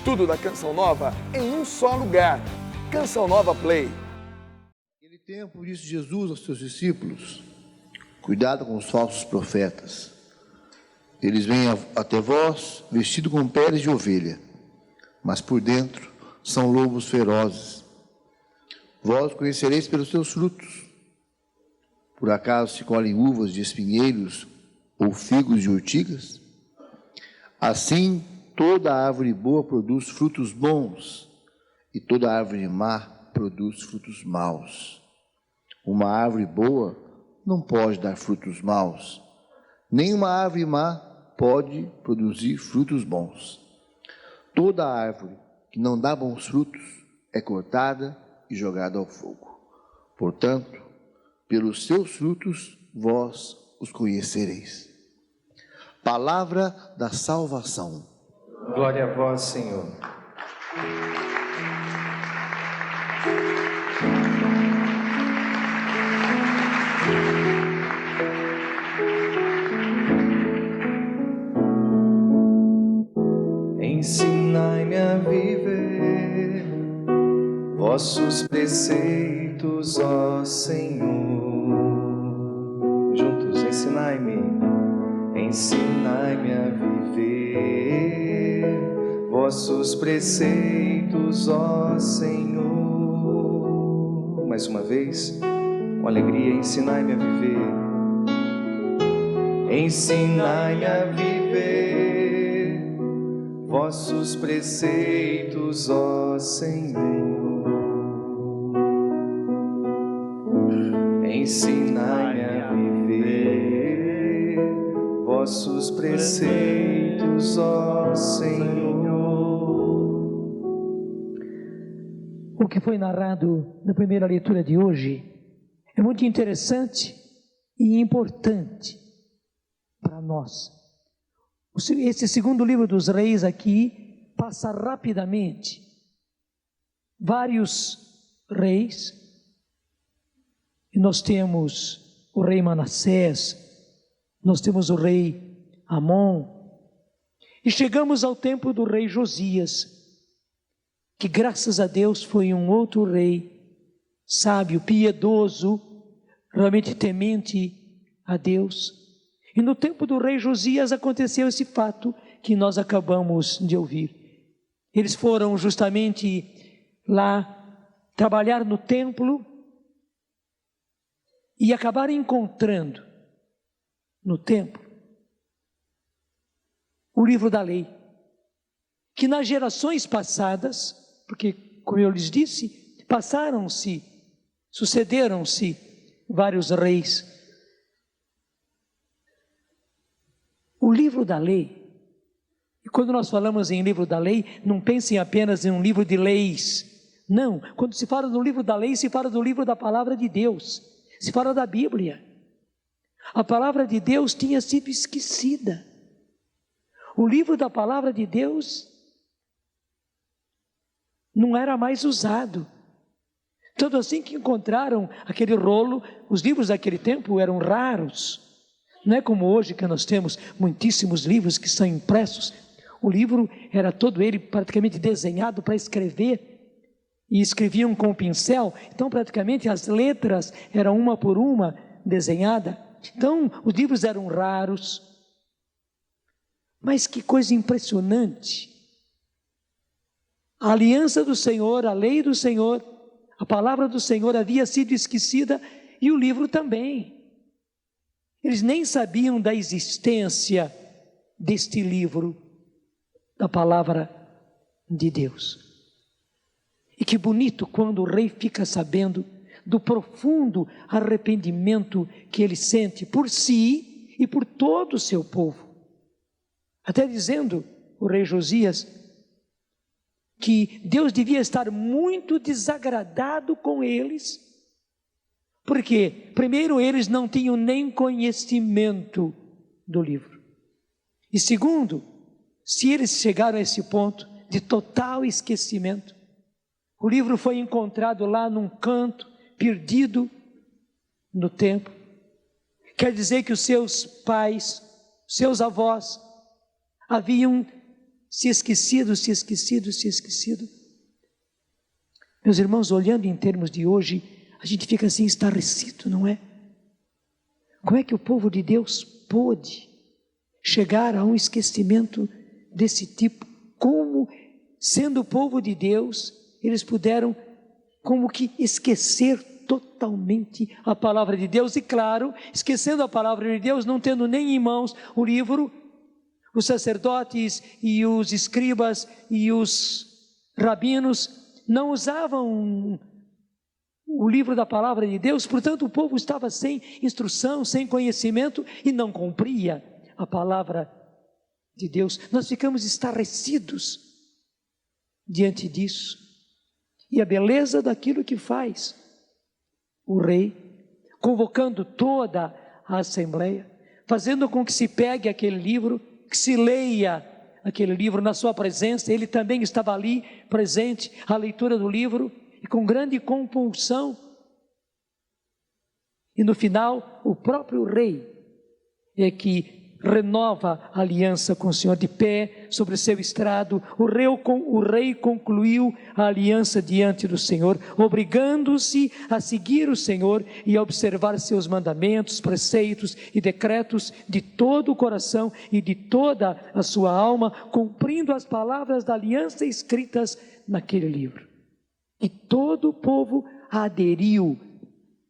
Tudo da Canção Nova em um só lugar. Canção Nova Play. Naquele tempo disse Jesus aos seus discípulos: cuidado com os falsos profetas. Eles vêm até vós vestidos com peles de ovelha, mas por dentro são lobos ferozes. Vós conhecereis pelos seus frutos. Por acaso se colhem uvas de espinheiros ou figos de urtigas? Assim, toda árvore boa produz frutos bons, e toda árvore má produz frutos maus. Uma árvore boa não pode dar frutos maus, nem uma árvore má pode produzir frutos bons. Toda árvore que não dá bons frutos é cortada e jogada ao fogo. Portanto, pelos seus frutos vós os conhecereis. Palavra da salvação. Glória a vós, Senhor. Ensinai-me a viver vossos preceitos, ó Senhor. Juntos, ensinai-me a viver vossos preceitos, ó Senhor. Mais uma vez, com alegria, ensinai-me a viver. Ensinai-me a viver vossos preceitos, ó Senhor. Ensinai-me a viver vossos preceitos, ó Senhor. O que foi narrado na primeira leitura de hoje é muito interessante e importante para nós. Esse segundo livro dos reis aqui passa rapidamente vários reis. E nós temos o rei Manassés, nós temos o rei Amon, e chegamos ao tempo do rei Josias, que graças a Deus foi um outro rei, sábio, piedoso, realmente temente a Deus. E no tempo do rei Josias aconteceu esse fato que nós acabamos de ouvir. Eles foram justamente lá trabalhar no templo e acabaram encontrando no templo o livro da lei, que nas gerações passadas, porque como eu lhes disse, sucederam-se vários reis. O livro da lei, e quando nós falamos em livro da lei, não pensem apenas em um livro de leis. Não, quando se fala do livro da lei, se fala do livro da palavra de Deus, se fala da Bíblia. A palavra de Deus tinha sido esquecida. O livro da palavra de Deus não era mais usado. Tanto assim que encontraram aquele rolo, os livros daquele tempo eram raros. Não é como hoje que nós temos muitíssimos livros que são impressos. O livro era todo ele praticamente desenhado para escrever. E escreviam com o pincel, então praticamente as letras eram uma por uma desenhada. Então os livros eram raros. Mas que coisa impressionante! A aliança do Senhor, a lei do Senhor, a palavra do Senhor havia sido esquecida e o livro também. Eles nem sabiam da existência deste livro, da palavra de Deus. E que bonito quando o rei fica sabendo do profundo arrependimento que ele sente por si e por todo o seu povo. Até dizendo, o rei Josias, que Deus devia estar muito desagradado com eles, porque, primeiro, eles não tinham nem conhecimento do livro. E segundo, se eles chegaram a esse ponto de total esquecimento, o livro foi encontrado lá num canto, perdido no templo. Quer dizer que os seus pais, seus avós, haviam se esquecido. Meus irmãos, olhando em termos de hoje, a gente fica assim estarrecido, não é? Como é que o povo de Deus pôde chegar a um esquecimento desse tipo? Como, sendo o povo de Deus, eles puderam como que esquecer totalmente a palavra de Deus? E claro, esquecendo a palavra de Deus, não tendo nem em mãos o livro, os sacerdotes e os escribas e os rabinos não usavam o livro da palavra de Deus, portanto o povo estava sem instrução, sem conhecimento e não cumpria a palavra de Deus. Nós ficamos estarrecidos diante disso. E a beleza daquilo que faz o rei, convocando toda a assembleia, fazendo com que se pegue aquele livro, que se leia aquele livro na sua presença. Ele também estava ali presente, a leitura do livro, e com grande compulsão. E no final, o próprio rei é que renova a aliança com o Senhor, de pé sobre seu estrado. O rei concluiu a aliança diante do Senhor, obrigando-se a seguir o Senhor e a observar seus mandamentos, preceitos e decretos de todo o coração e de toda a sua alma, cumprindo as palavras da aliança escritas naquele livro. E todo o povo aderiu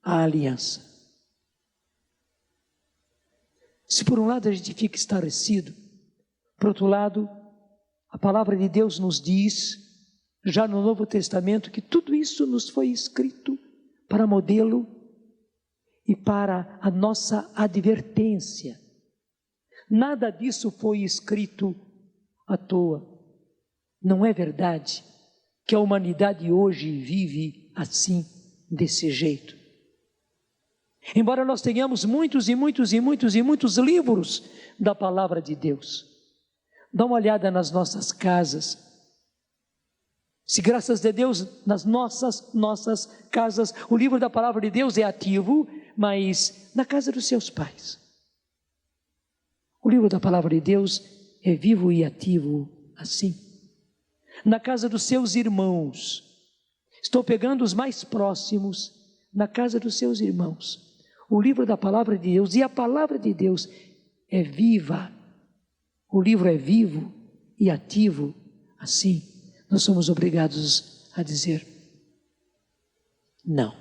à aliança. Se por um lado a gente fica estarrecido, por outro lado, a palavra de Deus nos diz, já no Novo Testamento, que tudo isso nos foi escrito para modelo e para a nossa advertência. Nada disso foi escrito à toa. Não é verdade que a humanidade hoje vive assim, desse jeito. Embora nós tenhamos muitos livros da palavra de Deus, dá uma olhada nas nossas casas. Se graças a Deus nas nossas casas o livro da palavra de Deus é ativo, mas na casa dos seus pais, o livro da palavra de Deus é vivo e ativo assim. Na casa dos seus irmãos, estou pegando os mais próximos, na casa dos seus irmãos, o livro da palavra de Deus, e a palavra de Deus é viva, o livro é vivo e ativo, assim, nós somos obrigados a dizer não.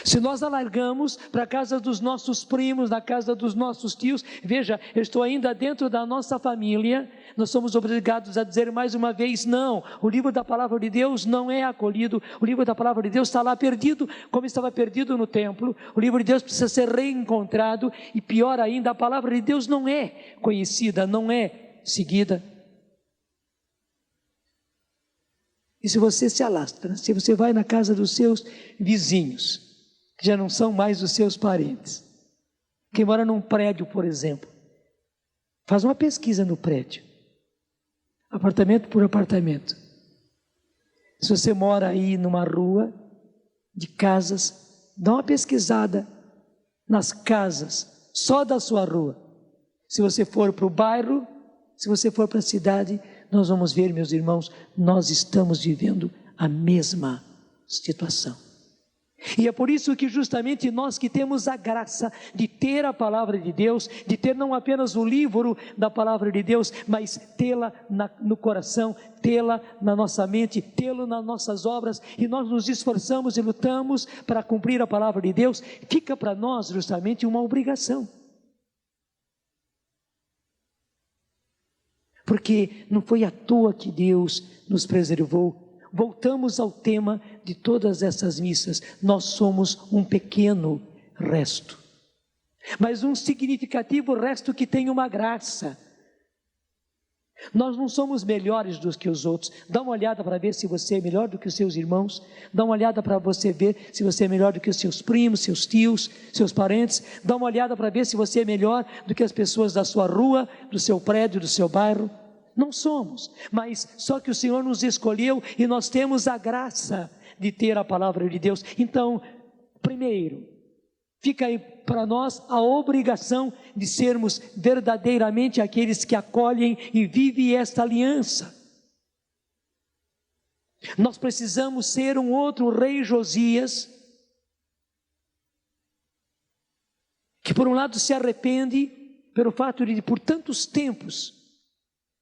Se nós alargamos para a casa dos nossos primos, na casa dos nossos tios, veja, eu estou ainda dentro da nossa família, nós somos obrigados a dizer mais uma vez não. O livro da palavra de Deus não é acolhido, o livro da palavra de Deus está lá perdido, como estava perdido no templo. O livro de Deus precisa ser reencontrado, e pior ainda, a palavra de Deus não é conhecida, não é seguida. E se você se alastra, se você vai na casa dos seus vizinhos, que já não são mais os seus parentes, quem mora num prédio, por exemplo, faz uma pesquisa no prédio, apartamento por apartamento. Se você mora aí numa rua de casas, dá uma pesquisada nas casas só da sua rua. Se você for para o bairro, se você for para a cidade, nós vamos ver, meus irmãos, nós estamos vivendo a mesma situação. E é por isso que justamente nós que temos a graça de ter a palavra de Deus, de ter não apenas o livro da palavra de Deus, mas tê-la no coração, tê-la na nossa mente, tê-la nas nossas obras, e nós nos esforçamos e lutamos para cumprir a palavra de Deus, fica para nós justamente uma obrigação. Porque não foi à toa que Deus nos preservou. Voltamos ao tema de todas essas missas. Nós somos um pequeno resto, mas um significativo resto que tem uma graça. Nós não somos melhores do que os outros. Dá uma olhada para ver se você é melhor do que os seus irmãos. Dá uma olhada para você ver se você é melhor do que os seus primos, seus tios, seus parentes. Dá uma olhada para ver se você é melhor do que as pessoas da sua rua, do seu prédio, do seu bairro. Não somos, mas só que o Senhor nos escolheu e nós temos a graça de ter a palavra de Deus. Então, primeiro, fica aí para nós a obrigação de sermos verdadeiramente aqueles que acolhem e vivem esta aliança. Nós precisamos ser um outro rei Josias, que por um lado se arrepende pelo fato de por tantos tempos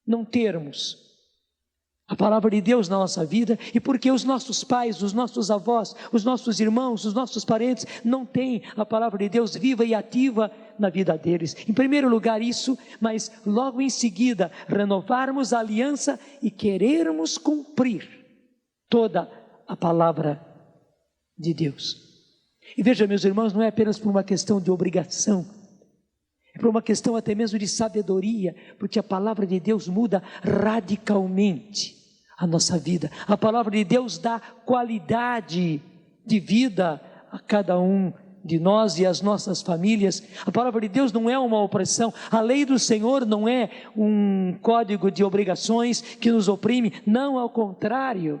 não termos a palavra de Deus na nossa vida, e porque os nossos pais, os nossos avós, os nossos irmãos, os nossos parentes não têm a palavra de Deus viva e ativa na vida deles. Em primeiro lugar isso, mas logo em seguida renovarmos a aliança e querermos cumprir toda a palavra de Deus. E veja, meus irmãos, não é apenas por uma questão de obrigação, é por uma questão até mesmo de sabedoria, porque a palavra de Deus muda radicalmente a nossa vida. A palavra de Deus dá qualidade de vida a cada um de nós e às nossas famílias. A palavra de Deus não é uma opressão, a lei do Senhor não é um código de obrigações que nos oprime, não, ao contrário.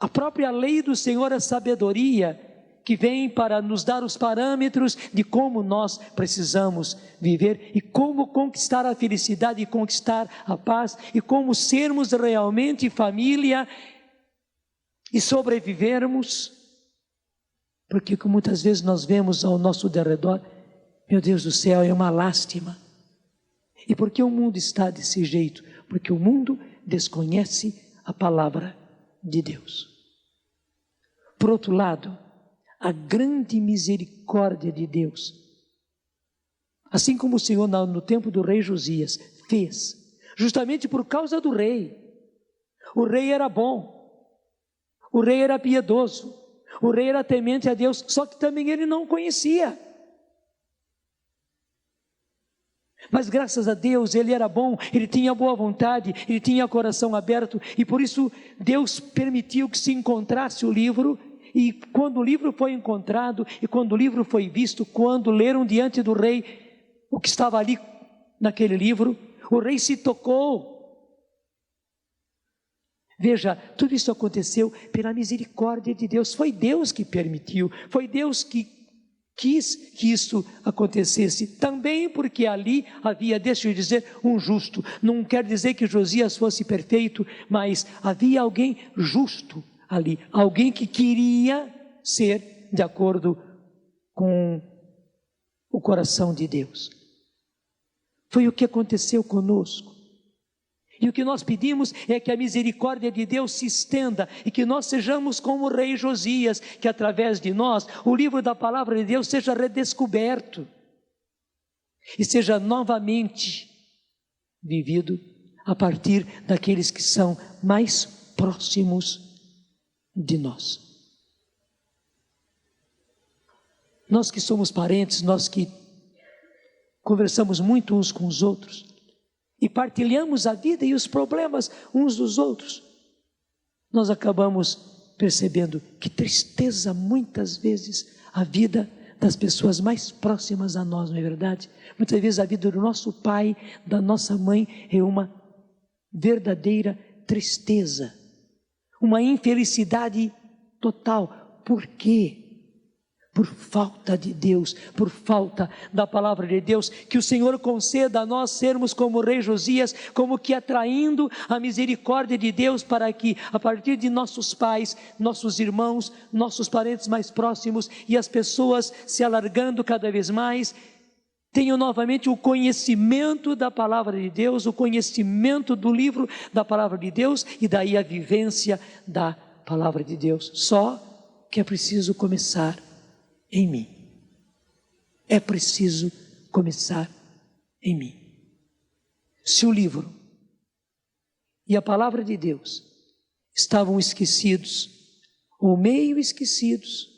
A própria lei do Senhor é sabedoria, que vem para nos dar os parâmetros de como nós precisamos viver e como conquistar a felicidade e conquistar a paz e como sermos realmente família e sobrevivermos, porque muitas vezes nós vemos ao nosso derredor, meu Deus do céu, é uma lástima. E por que o mundo está desse jeito? Porque o mundo desconhece a palavra de Deus. Por outro lado, a grande misericórdia de Deus, assim como o Senhor no tempo do rei Josias fez, justamente por causa do rei. O rei era bom, o rei era piedoso, o rei era temente a Deus, só que também ele não conhecia. Mas graças a Deus ele era bom, ele tinha boa vontade, ele tinha coração aberto, e por isso Deus permitiu que se encontrasse o livro. E quando o livro foi encontrado, e quando o livro foi visto, quando leram diante do rei o que estava ali naquele livro, o rei se tocou. Veja, tudo isso aconteceu pela misericórdia de Deus, foi Deus que permitiu, foi Deus que quis que isso acontecesse, também porque ali havia, deixa eu dizer, um justo. Não quer dizer que Josias fosse perfeito, mas havia alguém justo ali, alguém que queria ser de acordo com o coração de Deus. Foi o que aconteceu conosco. E o que nós pedimos é que a misericórdia de Deus se estenda e que nós sejamos como o rei Josias, que através de nós o livro da palavra de Deus seja redescoberto e seja novamente vivido a partir daqueles que são mais próximos de nós. Nós que somos parentes, nós que conversamos muito uns com os outros e partilhamos a vida e os problemas uns dos outros, nós acabamos percebendo que tristeza muitas vezes a vida das pessoas mais próximas a nós, não é verdade? Muitas vezes a vida do nosso pai, da nossa mãe é uma verdadeira tristeza, uma infelicidade total. Por quê? Por falta de Deus, por falta da palavra de Deus. Que o Senhor conceda a nós sermos como o rei Josias, como que atraindo a misericórdia de Deus, para que a partir de nossos pais, nossos irmãos, nossos parentes mais próximos e as pessoas se alargando cada vez mais, tenham novamente o conhecimento da palavra de Deus, o conhecimento do livro da palavra de Deus e daí a vivência da palavra de Deus. Só que é preciso começar em mim. É preciso começar em mim. Se o livro e a palavra de Deus estavam esquecidos, ou meio esquecidos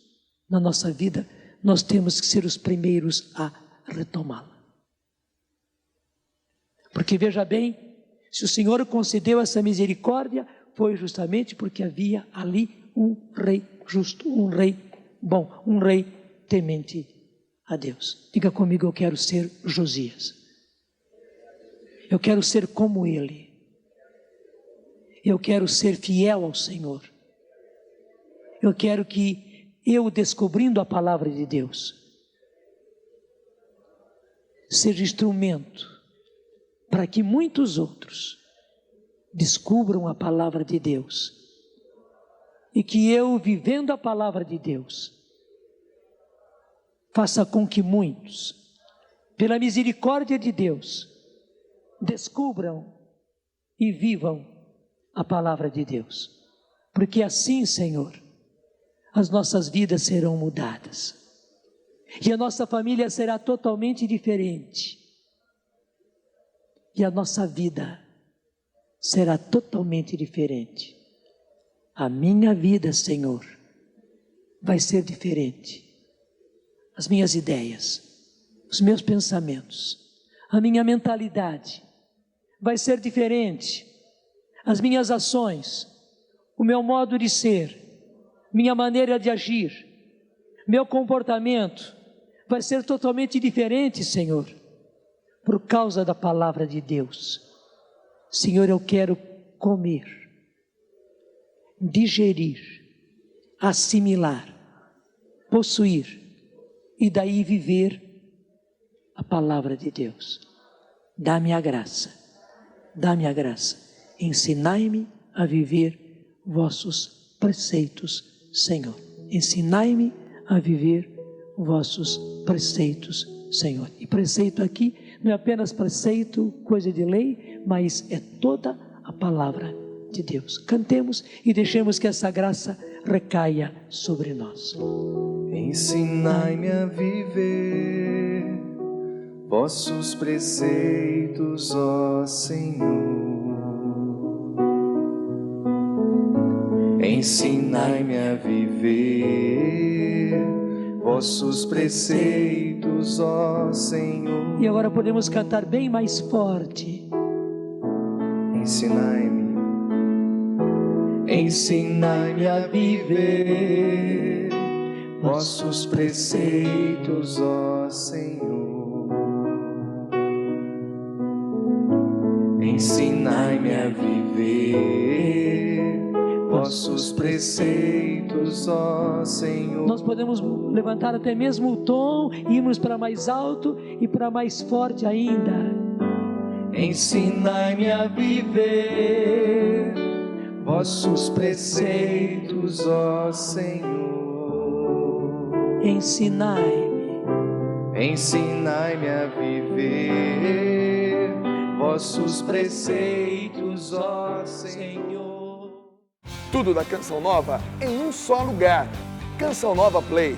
na nossa vida, nós temos que ser os primeiros a retomá-la. Porque veja bem, se o Senhor concedeu essa misericórdia, foi justamente porque havia ali um rei justo, um rei bom, um rei temente a Deus. Diga comigo, eu quero ser Josias. Eu quero ser como ele. Eu quero ser fiel ao Senhor. Eu quero que eu descobrindo a palavra de Deus, seja instrumento para que muitos outros descubram a palavra de Deus, e que eu, vivendo a palavra de Deus, faça com que muitos, pela misericórdia de Deus, descubram e vivam a palavra de Deus, porque assim, Senhor, as nossas vidas serão mudadas, e a nossa família será totalmente diferente, e a nossa vida será totalmente diferente. A minha vida, Senhor, vai ser diferente. As minhas ideias, os meus pensamentos, a minha mentalidade vai ser diferente. As minhas ações, o meu modo de ser, minha maneira de agir, meu comportamento vai ser totalmente diferente, Senhor, por causa da palavra de Deus. Senhor, eu quero comer, digerir, assimilar, possuir e daí viver a palavra de Deus. Dá-me a graça, dá-me a graça. Ensinai-me a viver vossos preceitos, Senhor. Ensinai-me a viver vossos preceitos, Senhor. E preceito aqui não é apenas preceito, coisa de lei, mas é toda a palavra de Deus. Cantemos e deixemos que essa graça recaia sobre nós. Ensinai-me a viver vossos preceitos, ó Senhor. Ensinai-me a viver vossos preceitos, ó Senhor. E agora podemos cantar bem mais forte. Ensinai-me, ensinai-me a viver vossos preceitos, ó Senhor. Ensinai-me a viver vossos preceitos, ó Senhor. Nós podemos levantar até mesmo o tom, irmos para mais alto e para mais forte ainda. Ensinai-me a viver vossos preceitos, ó Senhor. Ensinai-me, ensinai-me a viver vossos preceitos, ó Senhor. Tudo da Canção Nova em um só lugar. Canção Nova Play.